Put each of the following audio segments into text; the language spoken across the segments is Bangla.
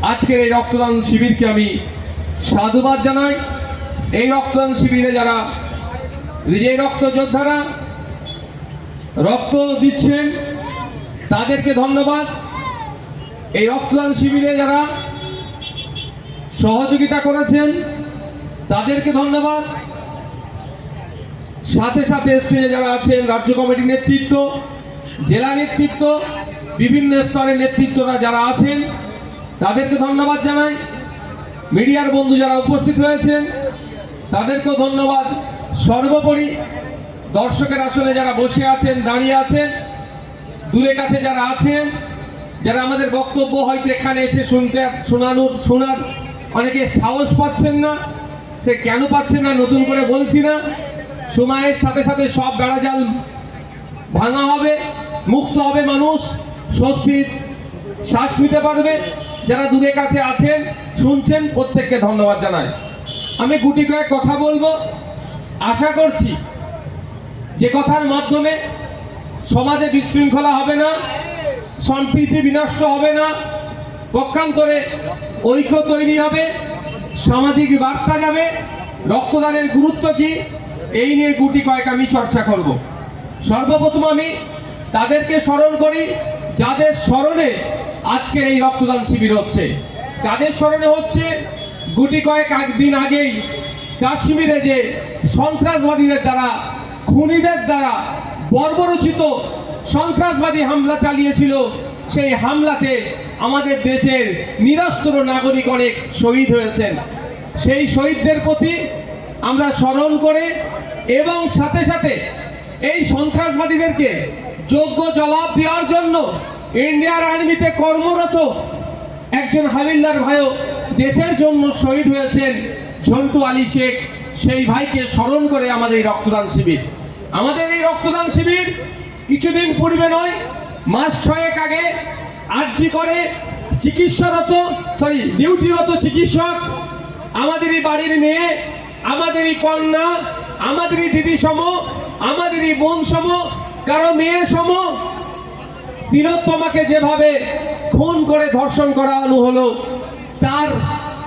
আজকের এই রক্তদান শিবিরকে আমি সাধুবাদ জানাই। এই রক্তদান শিবিরে যারা এই রক্ত যোদ্ধারা রক্ত দিচ্ছেন তাদেরকে ধন্যবাদ। এই রক্তদান শিবিরে যারা সহযোগিতা করেছেন তাদেরকে ধন্যবাদ। সাথে সাথে স্টেজে যারা আছেন রাজ্য কমিটির নেতৃত্ব, জেলা নেতৃত্ব, বিভিন্ন স্তরের নেতৃত্বরা যারা আছেন তাদেরকে ধন্যবাদ জানাই। মিডিয়ার বন্ধু যারা উপস্থিত হয়েছেন তাদেরকেও ধন্যবাদ। সর্বোপরি দর্শকের আসনে যারা বসে আছেন, দাঁড়িয়ে আছেন, দূরে কাছে যারা আছেন, যারা আমাদের বক্তব্য হয়তো এখানে এসে শোনার অনেকে সাহস পাচ্ছেন না, সে কেন পাচ্ছেন না নতুন করে বলছি না। সময়ের সাথে সাথে সব বেড়াজাল ভাঙা হবে, মুক্ত হবে, মানুষ স্বস্তির শ্বাস নিতে পারবে। যারা দূরে কাছে আছেন, শুনছেন, প্রত্যেককে ধন্যবাদ জানাই। আমি গুটি কয়েক কথা বলবো। আশা করছি যে কথার মাধ্যমে সমাজে বিশৃঙ্খলা হবে না, সম্প্রীতি বিনষ্ট হবে না, পক্ষান্তরে ঐক্য তৈরি হবে, সামাজিক বার্তা যাবে। রক্তদানের গুরুত্ব কি এই নিয়ে গুটি কয়েক আমি চর্চা করব। সর্বপ্রথম আমি তাদেরকে স্মরণ করি যাদের স্মরণে আজকের এই রক্তদান শিবির হচ্ছে। তাদের স্মরণে হচ্ছে গুটি কয়েক দিন আগেই কাশ্মীরে যে সন্ত্রাসবাদীদের দ্বারা, খুনিদের দ্বারা বর্বরচিত সন্ত্রাসবাদী হামলা চালিয়েছিল। সেই হামলাতে আমাদের দেশের নিরস্ত্র নাগরিক অনেক শহীদ হয়েছেন। সেই শহীদদের প্রতি আমরা স্মরণ করে এবং সাথে সাথে এই সন্ত্রাসবাদীদেরকে যোগ্য জবাব দেওয়ার জন্য ইন্ডিয়ান আর্মিতে কর্মরত একজন হাবিলদার ভাইও দেশের জন্য শহীদ হয়েছেন, ঝন্টু আলী শেখ। সেই ভাইকে স্মরণ করে আমাদের এই রক্তদান শিবির। আমাদের এই রক্তদান শিবির কিছুদিন পূর্বে নয়, মাস 6 আগে আরজি করে ডিউটিরত চিকিৎসক, আমাদেরই বাড়ির মেয়ে, আমাদেরই কন্যা, আমাদেরই দিদি সম, আমাদেরই বোন সম, কারো মেয়ে সম তিলোত্তমাকে যেভাবে খুন করে ধর্ষণ করানো হলো, তার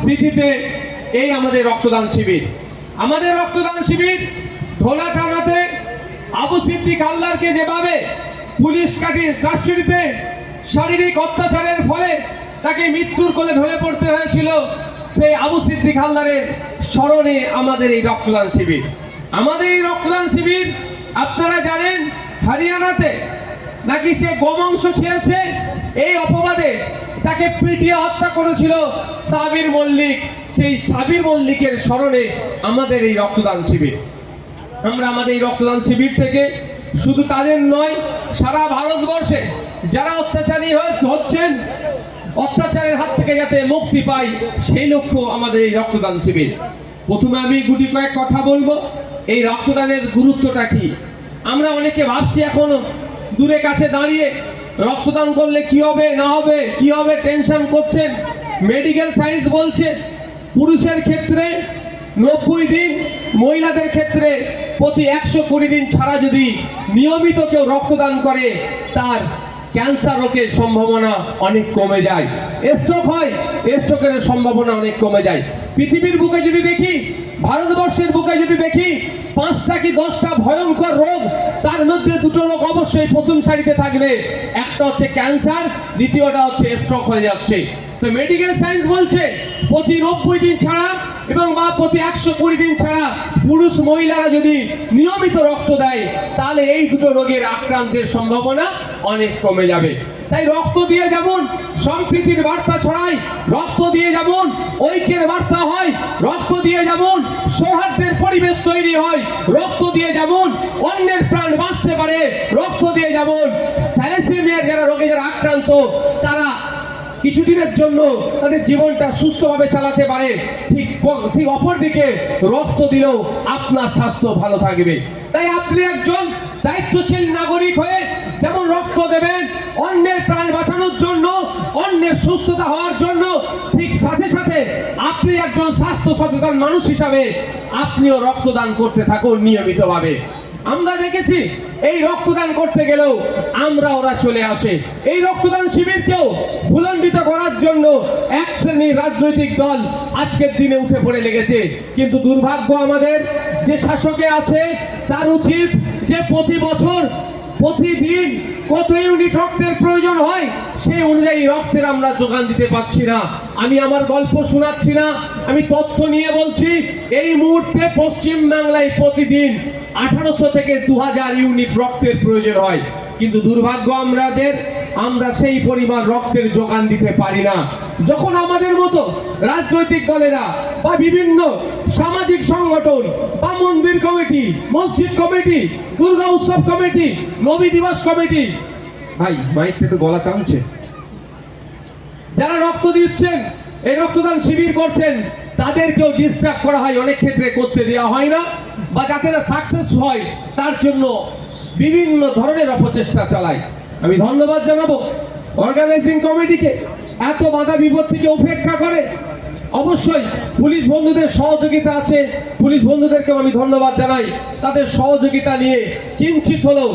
স্মৃতিতে এই আমাদের রক্তদান শিবির। আমাদের রক্তদান শিবির ধোলাটানাতে আবু সিদ্দিক হালদারকে যেভাবে পুলিশ কাস্টডিতে শারীরিক অত্যাচারের ফলে তাকে মৃত্যুর কোলে ঢলে পড়তে হয়েছিল, সেই আবু সিদ্দিক হালদারের স্মরণে আমাদের এই রক্তদান শিবির। আমাদের এই রক্তদান শিবির আপনারা জানেন হরিয়ানাতে নাকি সে গোমাংস খেয়েছে, এই অপবাদে তাকে পিটিয়ে হত্যা করেছিল সাবির মল্লিক। সেই সাবির মল্লিকের স্মরণে আমাদের এই রক্তদান শিবির। আমরা আমাদের এই রক্তদান শিবির থেকে শুধু তাদের নয়, সারা ভারতবর্ষে যারা অত্যাচারী হচ্ছেন, অত্যাচারের হাত থেকে যাতে মুক্তি পাই, সেই লক্ষ্য আমাদের এই রক্তদান শিবির। প্রথমে আমি গুটি কয়েক কথা বলবো এই রক্তদানের গুরুত্বটা কি। আমরা অনেকে ভাবছি এখনো দূরে কাছে দাঁড়িয়ে রক্তদান করলে কি হবে না হবে, কি হবে টেনশন করছেন। মেডিকেল সায়েন্স বলছে পুরুষের ক্ষেত্রে 90 দিন, মহিলাদের ক্ষেত্রে প্রতি 120 দিন ছাড়া যদি নিয়মিত কেউ রক্তদান করে তার ক্যান্সার রোগের সম্ভাবনা অনেক কমে যায়। স্ট্রোক হয়, স্ট্রোকের সম্ভাবনা অনেক কমে যায়। পৃথিবীর বুকে যদি দেখি, ভারতবর্ষের বুকে যদি দেখি, 5টা কি 10টা ভয়ঙ্কর রোগ, তার মধ্যে 2টো রোগ অবশ্যই প্রথম সারিতে থাকবে। একটা হচ্ছে ক্যান্সার, দ্বিতীয়টা হচ্ছে স্ট্রোক হয়ে যাচ্ছে। তো মেডিকেল সায়েন্স বলছে প্রতি 90 দিন ছাড়া এবং প্রতি 120 দিন ছাড়া পুরুষ মহিলারা যদি নিয়মিত রক্ত দেয় তাহলে এই 2টো রোগের আক্রান্তের সম্ভাবনা অনেক কমে যাবে। তাই রক্ত দিয়ে যেমন সম্প্রীতির বার্তা ছড়ায়, রক্ত দিয়ে যেমন ঐক্যের বার্তা হয়, রক্ত দিয়ে যেমন সৌহার্দ্যের পরিবেশ তৈরি হয়, রক্ত দিয়ে যেমন অন্যের প্রাণ বাঁচতে পারে, রক্ত দিয়ে যেমন থ্যালাসেমিয়া যারা রোগে যারা আক্রান্ত তারা কিছুদিনের জন্য তাদের জীবনটা সুস্থভাবে চালাতে পারে, ঠিক অপরদিকে রক্ত দিলেও আপনার স্বাস্থ্য ভালো থাকবে। তাই আপনি একজন দায়িত্বশীল নাগরিক হয়ে যেমন রক্ত দেবেন অন্যের প্রাণ বাঁচানোর জন্য, অন্যের সুস্থতা হওয়ার জন্য, ঠিক সাথে সাথে আপনি একজন স্বাস্থ্য সচেতন মানুষ হিসাবে আপনিও রক্তদান করতে থাকুন নিয়মিতভাবে। আমরা দেখেছি এই রক্তদান করতে গেলেও ওরা চলে আসে। এই রক্তদান শিবিরকেও ভুলণ্ডিত করার জন্য 100 শ্রেণী রাজনৈতিক দল আজকের দিনে উঠে পড়ে লেগেছে। কিন্তু দুর্ভাগ্য আমাদের যে শাসকে আছে, তার উচিত যে প্রতি বছর প্রতিদিন কত ইউনিট রক্তের প্রয়োজন হয় সেই অনুযায়ী রক্তের আমরা যোগান দিতে পারছি না। আমি আমার গল্প শোনাচ্ছি না, আমি তথ্য নিয়ে বলছি। এই মুহূর্তে পশ্চিম বাংলায় প্রতিদিন 1800 থেকে 2000 ইউনিট রক্তের প্রয়োজন হয়, কিন্তু দুর্ভাগ্য আমরা সেই পরিমাণ রক্তের যোগান দিতে পারি না। যখন আমাদের মতো রাজনৈতিক দলেরা বা বিভিন্ন সামাজিক সংগঠন বা মন্দির কমিটি, মসজিদ কমিটি, দুর্গা উৎসব কমিটি, নবী দিবস কমিটি, ভাই মাইকটা একটু গলা টানছে, যারা রক্ত দিচ্ছেন, এই রক্তদান শিবির করছেন, তাদেরকেও ডিস্টার্ব করা হয়, অনেক ক্ষেত্রে করতে দেওয়া হয় না, বা যাতে না সাকসেস হয় তার জন্য বিভিন্ন ধরনের অপচেষ্টা চালায়। আমি ধন্যবাদ জানাবো অর্গানাইজিং কমিটিকে, এত বাধা বিপত্তিকে উপেক্ষা করে। অবশ্যই পুলিশ বন্ধুদের সহযোগিতা আছে, পুলিশ বন্ধুদেরকেও আমি ধন্যবাদ জানাই। তাদের সহযোগিতা নিয়ে কিঞ্চিত হলেও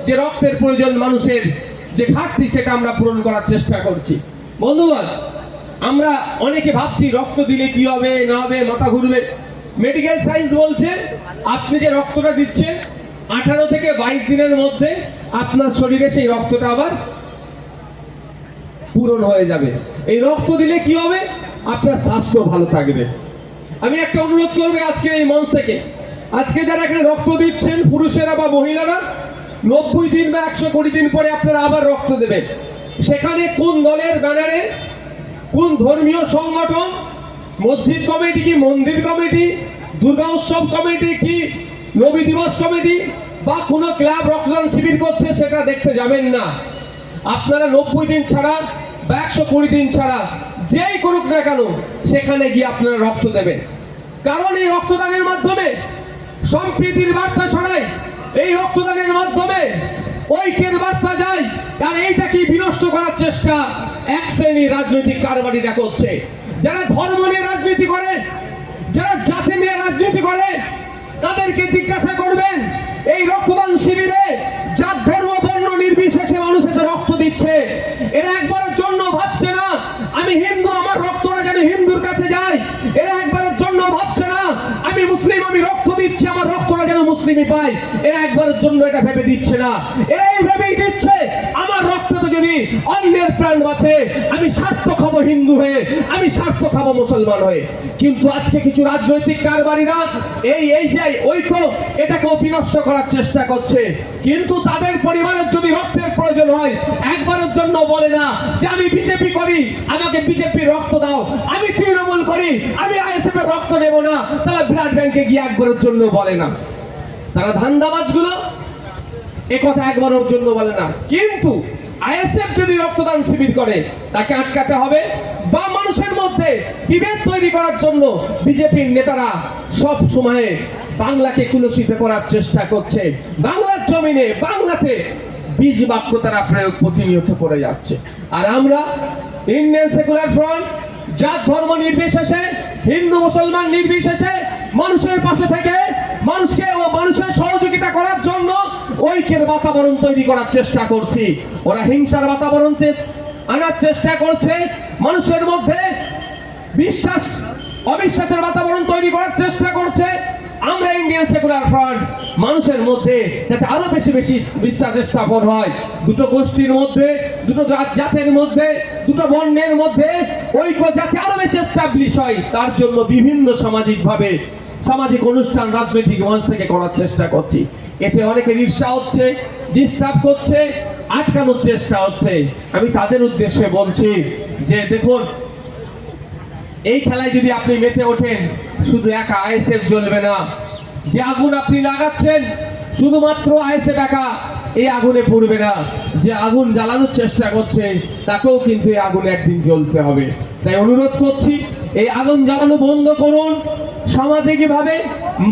যে রক্তের প্রয়োজন, মানুষের যে ঘাটতি, সেটা আমরা পূরণ করার চেষ্টা করছি। বন্ধুগণ, আমরা অনেকে ভাবছি রক্ত দিলে কি হবে না হবে, মাথা ঘুরবে। মেডিকেল সায়েন্স বলছে আপনি যে রক্তটা দিচ্ছেন 18 থেকে 22 দিনের মধ্যে আপনার শরীরে সেই রক্তটা আবার পূরণ হয়ে যাবে। এই রক্ত দিলে কি হবে? আপনার স্বাস্থ্য ভালো থাকবে। আমি একটা অনুরোধ করবো আজকে এই মঞ্চ থেকে, আজকে যারা এখানে রক্ত দিচ্ছেন, পুরুষেরা বা মহিলারা, 90 দিন বা 120 দিন পরে আপনারা আবার রক্ত দেবেন। সেখানে কোন দলের ব্যানারে, কোন ধর্মীয় সংগঠন, মসজিদ কমিটি কি মন্দির কমিটি, দুর্গা উৎসব কমিটি কি নবী দিবস কমিটি বা কোনো ক্লাব রক্তদান শিবির করছে সেটা দেখতে যাবেন না। আপনারা 90 দিন ছাড়া বা 120 দিন ছাড়া যেই করুক না কেন, সেখানে গিয়ে আপনারা রক্ত দেবেন। কারণ এই রক্তদানের মাধ্যমে সম্প্রীতির বার্তা ছড়ায়, এই রক্তদানের মাধ্যমে ঐক্যের বার্তা যায়। আর এইটা কি বিনষ্ট করার চেষ্টা এক শ্রেণীর রাজনৈতিক কারবারিরা করছে, যারা ধর্ম নিয়ে রাজনীতি করে, যারা জাতি নিয়ে রাজনীতি করে। তাদেরকে জিজ্ঞাসা করবেন, এই রক্তদান শিবিরে জাত ধর্ম বর্ণ নির্বিশেষে মানুষ এসে রক্ত দিচ্ছে, এরা একবারের জন্য ভাবছে না আমি হিন্দু, আমার রক্তটা যেন হিন্দুর কাছে যায়। এরা একবারের জন্য ভাবছে না আমি মুসলিম, আমি রক্ত দিচ্ছি, আমার রক্তটা যেন মুসলিমই পায়। এরা একবারের জন্য এটা ভেবে দিচ্ছে না। এরা এই ভেবেই দিচ্ছে আমার রক্ততে যদি অন্যের প্রাণ বাঁচে, আমি সার্থক হব হিন্দু হয়ে, আমি সার্থক হব মুসলমান হয়ে। কিন্তু আজকে কিছু রাজনৈতিক কারবারিরা এই যে ঐক্য, এটাকেও বিনষ্ট করার চেষ্টা করছে। কিন্তু তাদের পরিবারের যদি রক্তের প্রয়োজন হয়, একবারের জন্য বলে না যে আমি বিজেপি করি, আমাকে বিজেপি রক্ত দাও, আমি তৃণমূল করি, আমি আইএসএফ এর রক্ত নেব না। তারা ব্লাড ব্যাংকে গিয়ে একবারের জন্য বলে না। তারা ধান্দাবাজগুলো এ কথা একবারের জন্য বলে না। কিন্তু আইএসএফ যদি রক্তদান শিবির করে, তাকে আটকাতে হবে। বা মানুষের মধ্যে বিভেদ তৈরি করার জন্য বিজেপির নেতারা সব সময়ে বাংলাকে কুলুষিত করার চেষ্টা করছে। বাংলার জমিনে, বাংলাতে বীজ বাক্য তারা প্রয়োগ প্রতিনিয়ত করে যাচ্ছে। আর আমরা ইন্ডিয়ান সেকুলার ফ্রন্ট জাত ধর্ম নির্বিশেষে, হিন্দু মুসলমান নির্বিশেষে মানুষের পাশে থেকে মানুষকে ও মানুষের সহযোগিতা করার জন্য ঐক্যের বাতাবরণ তৈরি করার চেষ্টা করছি। ওরা হিংসার বাতাবরণ আনার চেষ্টা করছে, মানুষের মধ্যে বিশ্বাস অবিশ্বাসের বাতাবরণ তৈরি করার চেষ্টা করছে। আমরা ইন্ডিয়ান সেকুলার ফ্রন্ট মানুষের মধ্যে যাতে আরো বেশি বেশি বিশ্বাস স্থাপন হয়, দুটো গোষ্ঠীর মধ্যে, দুটো জাতের মধ্যে, দুটো বর্ণের মধ্যে ঐক্য যাতে আরো বেশি এস্টাবলিশ হয়, তার জন্য বিভিন্ন সামাজিক অনুষ্ঠান রাজনৈতিক মঞ্চ থেকে করার চেষ্টা করছি। এতে অনেকের ঈর্ষা হচ্ছে, ডিস্টার্ব করছে, আটকানোর চেষ্টা হচ্ছে। আমি তাদের উদ্দেশ্যে বলছি যে দেখুন, এই খেলায় যদি আপনি মেতে ওঠেন, শুধু একা আইএসএফ জ্বলবে না। যে আগুন আপনি লাগাচ্ছেন, শুধুমাত্র আইএসএফ একা এই আগুনে পড়বে না। যে আগুন জ্বালানোর চেষ্টা করছে, তাকেও কিন্তু এই আগুনে একদিন জ্বলতে হবে। তাই অনুরোধ করছি, এই আগুন জ্বালানো বন্ধ করুন, সামাজিকভাবে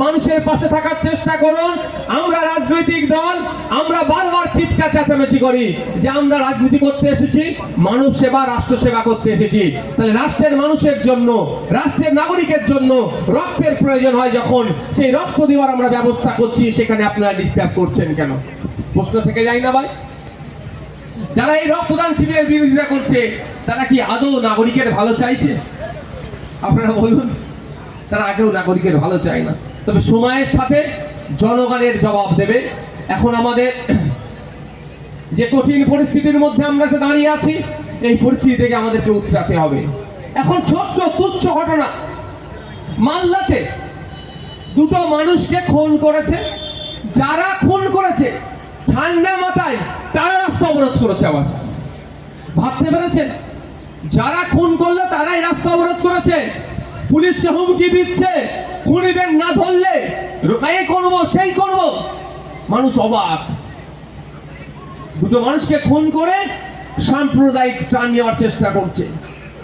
মানুষের পাশে থাকার চেষ্টা করুন। আমরা রাজনৈতিক দল, আমরা বারবার চিৎকার চেঁচামেচি করি যে আমরা রাজনীতি করতে এসেছি, মানব সেবা, রাষ্ট্র সেবা করতে এসেছি। তাহলে রাষ্ট্রের মানুষের জন্য, রাষ্ট্রের নাগরিকের জন্য রক্তের প্রয়োজন হয় যখন, সেই রক্ত দেওয়ার আমরা ব্যবস্থা করছি, সেখানে আপনারা ডিস্টার্ব করছেন কেন? প্রশ্ন থেকে যায় না ভাই? যারা এই রক্তদান শিবিরের বিরোধিতা করছে, তারা কি আদৌ নাগরিকের ভালো চাইছে? আপনারা বলুন, তারা আগেও নাগরিকের ভালো চায় না, তবে সময়ের সাথে জনগণের জবাব দেবে। এখন আমাদের যে কঠিন পরিস্থিতির মধ্যে আমরা যে দাঁড়িয়ে আছি, এই পরিস্থিতি থেকে আমাদেরকে উতরাতে হবে। এখন ছোট্ট তুচ্ছ ঘটনা, মালদাতে দুটো মানুষকে খুন করেছে। যারা খুন করেছে ঠান্ডা মাথায় তারা রাস্তা অবরোধ করেছে। আবার ভাবতে পেরেছেন, যারা খুন করলো তারাই রাস্তা অবরোধ করেছে, পুলিশকে হুমকি দিচ্ছে খুনিদের না ধরলে এই করবো সেই করবো। মানুষ অবাক। দুটো মানুষকে খুন করে সাম্প্রদায়িক ত্রাণ নেওয়ার চেষ্টা করছে।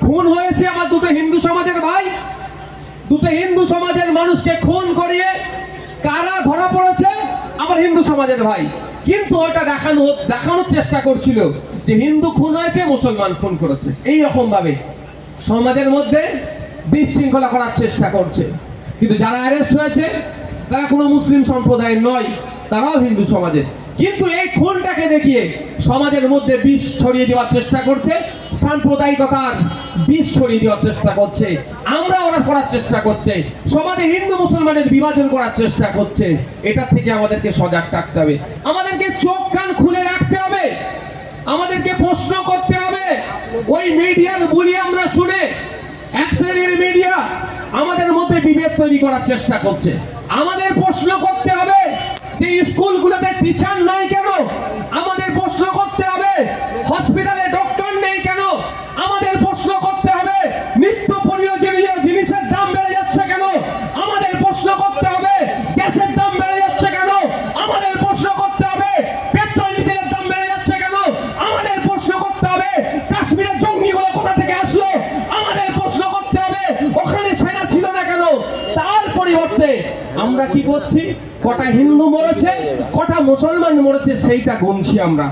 খুন হয়েছে আমার দুটো হিন্দু সমাজের ভাই, দুটো হিন্দু সমাজের মানুষকে খুন করিয়ে কারা ধরা পড়েছে আমার হিন্দু সমাজের ভাই। কিন্তু ওটা দেখানোর চেষ্টা করছিল যে হিন্দু খুন হয়েছে, মুসলমান খুন করেছে। এই রকম ভাবে সমাজের মধ্যে বিশৃঙ্খলা করার চেষ্টা করছে। কিন্তু যারা অ্যারেস্ট হয়েছে তারা কোনো মুসলিম সম্প্রদায়ের নয়, তারাও হিন্দু সমাজের। কিন্তু এই খুনটাকে দেখিয়ে সমাজের মধ্যে বিষ ছড়িয়ে দেওয়ার চেষ্টা করছে, সাম্প্রদায়িকতার বিষ ছড়িয়ে দেওয়ার চেষ্টা করছে, আমরা ওরা করার চেষ্টা করছে, সমাজে হিন্দু মুসলমানের বিভাজন করার চেষ্টা করছে। এটা থেকে আমাদেরকে সজাগ থাকতে হবে, আমাদেরকে চোখ কান খুলে রাখতে হবে, আমাদেরকে প্রশ্ন করতে হবে। ওই মিডিয়ার বুলি আমরা শুনে এক শ্রেণীর মিডিয়া আমাদের মধ্যে বিভেদ তৈরি করার চেষ্টা করছে। আমাদের প্রশ্ন করতে হবে যে স্কুলগুলোতে টিচার নাই কেন? আমাদের প্রশ্ন করতে হবে হসপিটালে ডক্টর নেই কেন? আমাদের প্রশ্ন করতে হবে নিত্য প্রয়োজনীয় জিনিসের দাম বেড়ে যাচ্ছে কেন? আমাদের প্রশ্ন করতে হবে গ্যাসের দাম বেড়ে যাচ্ছে কেন? আমাদের প্রশ্ন করতে হবে পেট্রোল ডিজেলের দাম বেড়ে যাচ্ছে কেন? আমাদের প্রশ্ন করতে হবে কাশ্মীরের জঙ্গিগুলো কোথা থেকে আসলো? আমাদের প্রশ্ন করতে হবে ওখানে সেনা ছিল না কেন? তার পরিবর্তে আমরা কি করছি? কটা হিন্দু মরেছে, কটা মুসলমান মরেছে, সেইটা গুনছি আমরা।